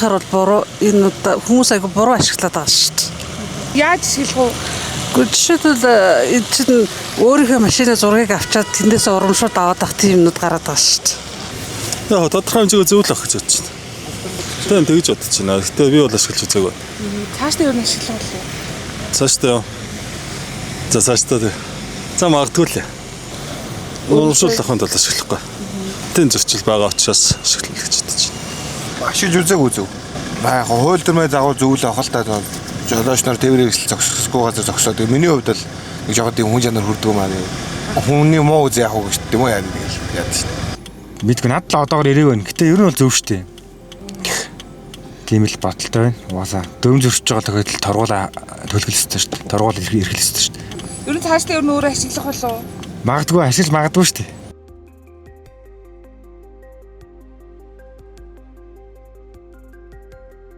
харахаар бол буруу энэ хүмүүс айгу буруу ашиглаад байгаа шүү дээ. Яаж ашиглах вэ? Гэхдээ жишээлбэл энэ чинь өөрийнхөө машины зургийг авчаад тэндээс урамшууд аваад авах тийм юмнууд гараад байгаа шүү дээ. Яг тодорхой хэмжээгээр зөвлөх гэж бодож байна. Тэгээд тэгж бодож байна. Гэтэ би бол ашиглаж үзээгүй. Цаашдаа юу ашиглах вэ? Цаашдаа юу? За цаашдаа. За магадгүй л. Урамшуулах хүнд бол ашиглахгүй. Тэн зөрчил байгаа учраас ашиглах гэж бодож байна. Ашиглаж үзээгүй зөв. Яг хууль дүрмээ дагуу зөвлөх авах л та жолооч нар тээврийг зогсохгүй газар зогсоод. Миний хувьд л нэг жоохон тийм хүн чанар хүрдэг юм аа. Хүний муу үзе яах вэ гэдэг юм уу яа шин. Мэдгүй надад л одоогор ирээгүй байна. Гэтэ ер нь бол зөв штэ. Тийм л бодолтой байна. Угаасаа дөм зөрчиж байгаа тохиолдолд торгуулаа төлгөлсөж штэ. Торгуул эрхэлсэн штэ. Ер нь цаашдаа өөр ашиглах болов уу? Магадгүй ашиглаж магадгүй штэ.